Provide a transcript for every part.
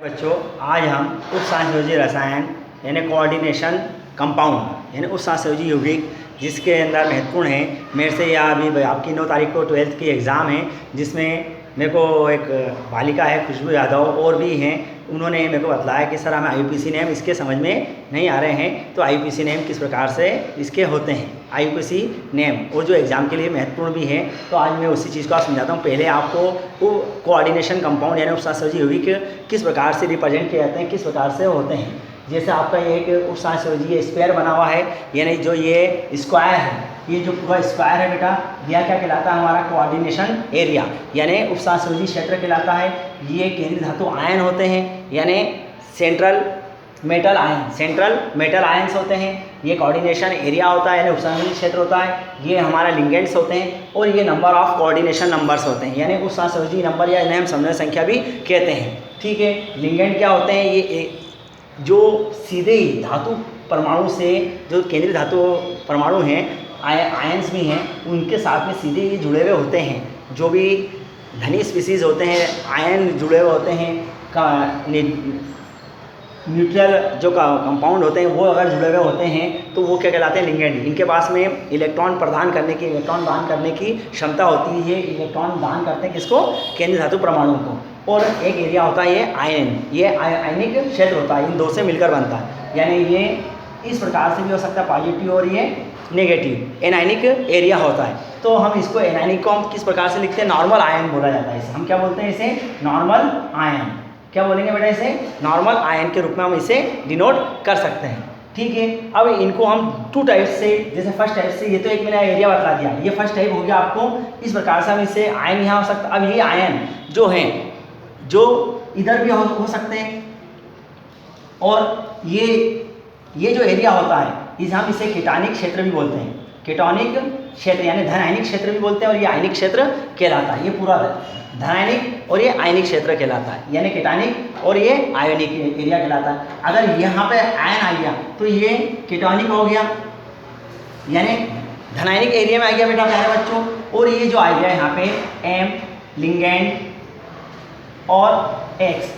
बच्चों, आज हम उपसंयोजी रसायन यानी कोऑर्डिनेशन कंपाउंड यानी उपसंयोजी यौगिक जिसके अंदर महत्वपूर्ण है। मेरे से यह अभी आपकी 9 तारीख को 12th की एग्ज़ाम है, जिसमें मेरे को एक बालिका है खुशबू यादव और भी हैं, उन्होंने मेरे को बतलाया कि सर हमें आईयूपीएसी नेम इसके समझ में नहीं आ रहे हैं, तो आईयूपीएसी नेम किस प्रकार से इसके होते हैं, आईयूपीएसी नेम और जो एग्ज़ाम के लिए महत्वपूर्ण भी है। तो आज मैं उसी चीज़ को समझाता हूँ। पहले आपको वो कोऑर्डिनेशन कंपाउंड यानी उपसंयोजी यौगिक किस प्रकार से रिप्रेजेंट किए जाते हैं, किस प्रकार से होते हैं। जैसे आपका ये एक उपसंयोजी स्क्वायर बना हुआ है, यानी जो ये स्क्वायर है, ये जो पूरा स्क्वायर है बेटा, यह क्या कहलाता है, हमारा कोऑर्डिनेशन एरिया यानी उपसंयोजी क्षेत्र कहलाता है। ये केंद्रीय धातु आयन होते हैं यानी सेंट्रल मेटल आयंस होते हैं। ये कोऑर्डिनेशन एरिया होता है यानी उपसंयोजी क्षेत्र होता है। ये हमारा लिंगेंड्स होते हैं और ये नंबर ऑफ कोऑर्डिनेशन नंबर्स होते हैं यानी उपसंयोजी नंबर या इन्हें हम समन्वय संख्या भी कहते हैं। ठीक है, लिंगेंड क्या होते हैं, ये जो सीधे ही धातु परमाणु से जो केंद्रीय धातु परमाणु हैं, आयंस भी हैं, उनके साथ में सीधे ही जुड़े हुए होते हैं। जो भी धनी स्पीसीज होते हैं, आयन जुड़े हुए होते हैं, न्यूट्रल जो कंपाउंड होते हैं वो अगर जुड़े हुए होते हैं तो वो क्या कहलाते हैं, लिंगेंड। इनके पास में इलेक्ट्रॉन दान करने की क्षमता होती है। इलेक्ट्रॉन दान करते हैं किसको, केंद्रीय धातु परमाणु को। और एक एरिया होता है ये आयन, ये आयनिक क्षेत्र होता है, इन दो से मिलकर बनता है। यानी ये इस प्रकार से भी हो सकता है पॉजिटिव और ये नेगेटिव, एनायनिक एरिया होता है। तो हम इसको एनायनिक को हम किस प्रकार से लिखते हैं, नॉर्मल आयन बोला जाता है इसे। हम क्या बोलते हैं इसे, नॉर्मल आयन। क्या बोलेंगे बेटा इसे, नॉर्मल आयन के रूप में हम इसे डिनोट कर सकते हैं। ठीक है, अब इनको हम 2 टाइप से, जैसे फर्स्ट टाइप से, ये तो एक मैंने एरिया बता दिया, ये फर्स्ट टाइप हो गया आपको। इस प्रकार से हम इसे आयन यहाँ हो सकता। अब ये आयन जो हैं जो इधर भी हो सकते हैं, और ये जो एरिया होता है हम इसे केटानिक क्षेत्र भी बोलते हैं। केटानिक क्षेत्र यानी धनायनिक क्षेत्र भी बोलते हैं, और ये आयनिक क्षेत्र कहलाता है। ये पूरा धनायनिक और ये आयनिक क्षेत्र कहलाता है, यानी केटानिक और ये आयनिक एरिया कहलाता है। अगर यहाँ पे आयन आ गया तो ये केटानिक हो गया यानी धनायनिक एरिया में आ गया बेटा प्यारे बच्चों। और ये जो आ गया यहाँ पे एम, लिंगेंड और एक्स,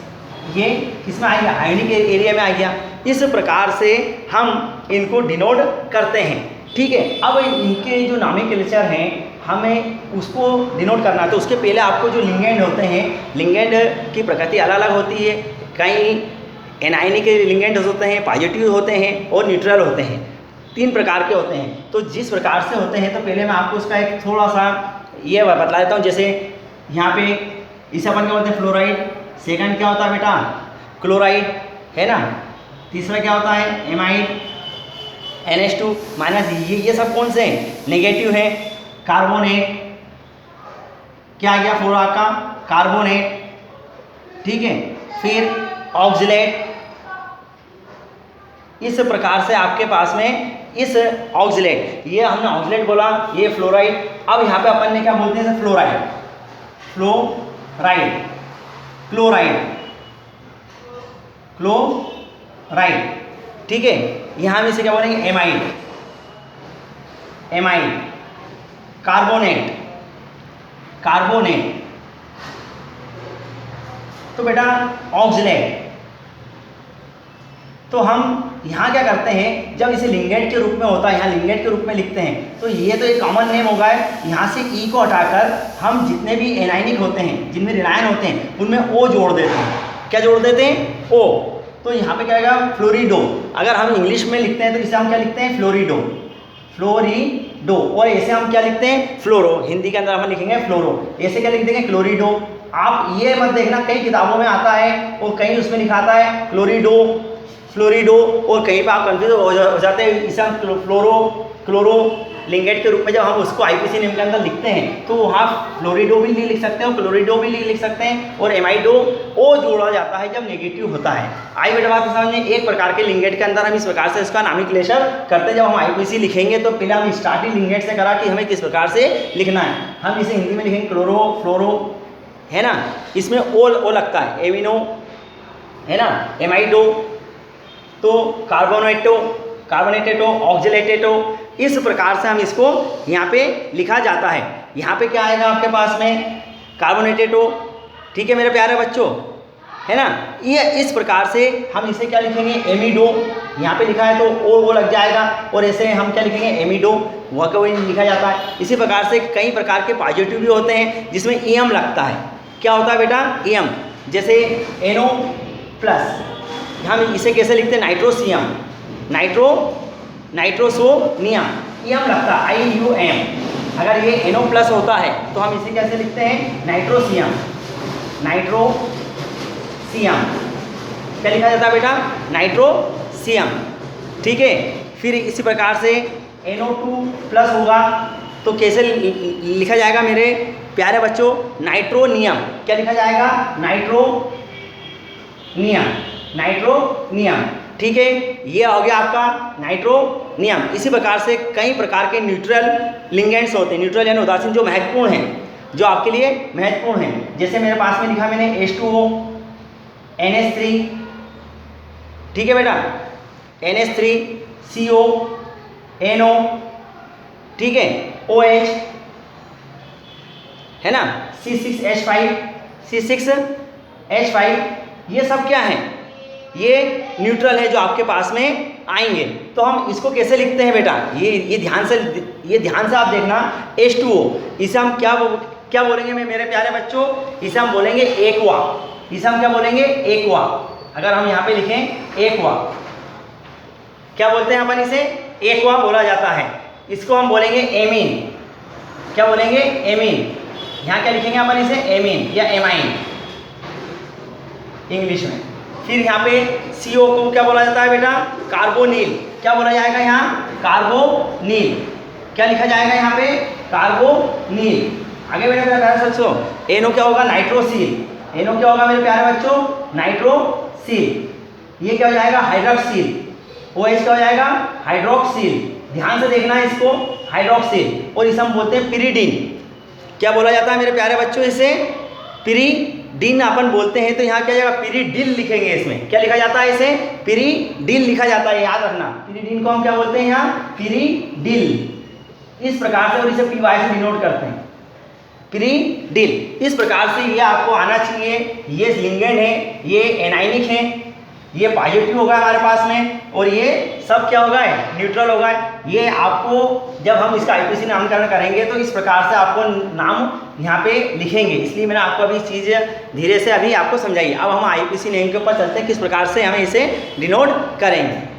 ये किसमें आ गया, आयनिक एरिया में आ गया। इस प्रकार से हम इनको डिनोट करते हैं। ठीक है, अब इनके जो नॉमेनक्लेचर हैं हमें उसको डिनोट करना है, तो उसके पहले आपको जो लिंगेंड होते हैं, लिंगेंड की प्रकृति अलग अलग होती है। कई एनायनिक लिंगेंड होते हैं, पॉजिटिव होते हैं और न्यूट्रल होते हैं। 3 प्रकार के होते हैं। तो जिस प्रकार से होते हैं, तो पहले मैं आपको उसका एक थोड़ा सा ये बतला देता हूँ। जैसे यहाँ पे इसे अपन क्या बोलते हैं, फ्लोराइड। सेकंड क्या होता है बेटा, क्लोराइड, है ना। तीसरा क्या होता है, एमाइड, NH2 माइनस। ये सब कौन से हैं, नेगेटिव है। कार्बोनेट, क्या आ गया फ्लोरा का, कार्बोनेट। ठीक है, फिर ऑक्जिलेट। इस प्रकार से आपके पास में इस ऑक्जिलेट, ये हमने ऑक्जिलेट बोला, ये फ्लोराइड। अब यहाँ पे अपन ने क्या बोलते हैं, फ्लोराइड, फ्लोराइड, क्लोराइड। ठीक है, यहाँ हम इसे क्या बोलेंगे, एमाइड, कार्बोनेट। तो बेटा ऑक्जिलेट। तो हम यहाँ क्या करते हैं, जब इसे लिंगेंड के रूप में होता है, यहाँ लिंगेंड के रूप में लिखते हैं, तो ये तो एक कॉमन नेम होगा। यहाँ से ई को हटाकर हम जितने भी एनायनिक होते हैं, जिनमें ऋणायन होते हैं, उनमें ओ जोड़ देते हैं। क्या जोड़ देते हैं, ओ। तो यहाँ पे क्या आएगा, फ्लोरिडो। अगर हम इंग्लिश में लिखते हैं तो इसे हम क्या लिखते हैं, फ्लोरिडो। और ऐसे हम क्या लिखते हैं, फ्लोरो। हिंदी के अंदर हम लिखेंगे फ्लोरो, ऐसे क्या लिख देंगे, क्लोरिडो। आप ये मत देखना, कई किताबों में आता है और कहीं उसमें लिखाता है फ्लोरिडो, और कहीं पर आप कंफ्यूज हो जाते हैं। इसे हम क्लोरो लिंगेंड के रूप में जब हम उसको आईयूपीएसी नेम के अंदर लिखते हैं, तो वहाँ फ्लोरिडो भी लिख सकते हैं, क्लोरिडो भी लिख सकते हैं, और एमाइडो ओ जोड़ा जाता है जब नेगेटिव होता है। आई बेटा बात समझ में। एक प्रकार के लिंगेंड के अंदर हम इस प्रकार से इसका नॉमेनक्लेचर करते हैं। जब हम आईयूपीएसी लिखेंगे तो पहले हम स्टार्टिंग लिंगेंड से करा कि हमें किस प्रकार से लिखना है। हम इसे हिंदी में लिखेंगे क्लोरो, फ्लोरो, है ना। इसमें ओ लगता है, एविनो, है ना, एमाइडो, तो कार्बोनेटेटो, ऑक्जिलेटेटो। इस प्रकार से हम इसको यहाँ पे लिखा जाता है। यहाँ पे क्या आएगा आपके पास में, कार्बोनेटेटो। ठीक है मेरे प्यारे बच्चों, है ना। ये इस प्रकार से हम इसे क्या लिखेंगे, एमिडो, यहाँ पे लिखा है तो वो लग जाएगा, और ऐसे हम क्या लिखेंगे, एमिडो, वह को लिखा जाता है। इसी प्रकार से कई प्रकार के पॉजिटिव भी होते हैं जिसमें एम लगता है। क्या होता है बेटा, एम, जैसे NO प्लस, हम इसे कैसे लिखते हैं, नाइट्रोसियम, नाइट्रोसोनियम, एम लगता है, IUM। अगर ये NO प्लस होता है तो हम इसे कैसे लिखते हैं, नाइट्रोसियम, क्या लिखा जाता है बेटा, नाइट्रोसियम, ठीक है। फिर इसी प्रकार से NO2 प्लस होगा तो कैसे लिखा जाएगा मेरे प्यारे बच्चों, नाइट्रोनियम। क्या लिखा जाएगा, नाइट्रोनियम, ठीक है। ये हो गया आपका नाइट्रोनियम। इसी प्रकार से कई प्रकार के न्यूट्रल लिंगेंट्स होते हैं, न्यूट्रल यानी उदासीन, जो महत्वपूर्ण हैं, जो आपके लिए महत्वपूर्ण हैं। जैसे मेरे पास में लिखा मैंने H2O, NH3, ठीक है बेटा, NH3, CO, NO, ठीक है, OH, है ना, C6H5, ये सब क्या है, ये न्यूट्रल है जो आपके पास में आएंगे। तो हम इसको कैसे लिखते हैं बेटा, ये ध्यान से आप देखना। H2O, इसे हम क्या बोलेंगे मेरे प्यारे बच्चों, इसे हम बोलेंगे एक्वा, इसे हम क्या बोलेंगे, एक्वा। अगर हम यहाँ पे लिखें एक्वा, क्या बोलते हैं अपन इसे, एक्वा बोला जाता है। इसको हम बोलेंगे एमीन, क्या बोलेंगे, एमीन। यहाँ क्या लिखेंगे अपन इसे, एमीन या एमाइन इंग्लिश में। फिर यहाँ पे CO को क्या बोला जाता है बेटा, कार्बोनिल, क्या बोला जाएगा यहाँ, कार्बोनिल, क्या लिखा जाएगा यहाँ पे, कार्बोनिल। आगे मेरे प्यारे बच्चों, NO क्या होगा, नाइट्रोसिल, NO क्या होगा मेरे प्यारे बच्चों, नाइट्रोसिल। ये क्या हो जाएगा, हाइड्रोक्सिल। OH क्या हो जाएगा, हाइड्रोक्सिल। ध्यान से देखना है इसको, हाइड्रोक्सिल। और इसे हम बोलते हैं पिरीडिन। क्या बोला जाता है मेरे प्यारे बच्चों, इसे पिरीडिन अपन बोलते हैं। तो यहाँ क्या जाएगा, पिरीडिल लिखेंगे। इसमें क्या लिखा जाता है, इसे पिरीडिल लिखा जाता है, याद रखना। पिरीडिन को हम क्या बोलते हैं यहाँ, पिरीडिल, इस प्रकार से। और इसे PY से डिनोट करते हैं, पिरीडिल। इस प्रकार से ये आपको आना चाहिए। ये लिंगेंड है, ये एनाइनिक है, ये पॉजिटिव होगा हमारे पास में, और ये सब क्या होगा, न्यूट्रल होगा। ये आपको जब हम इसका IPC नामकरण करेंगे तो इस प्रकार से आपको नाम यहाँ पे लिखेंगे। इसलिए मैंने आपको अभी चीज़ धीरे से अभी आपको समझाई। अब हम IPC नेम के ऊपर चलते हैं, किस प्रकार से हमें इसे डिनोट करेंगे।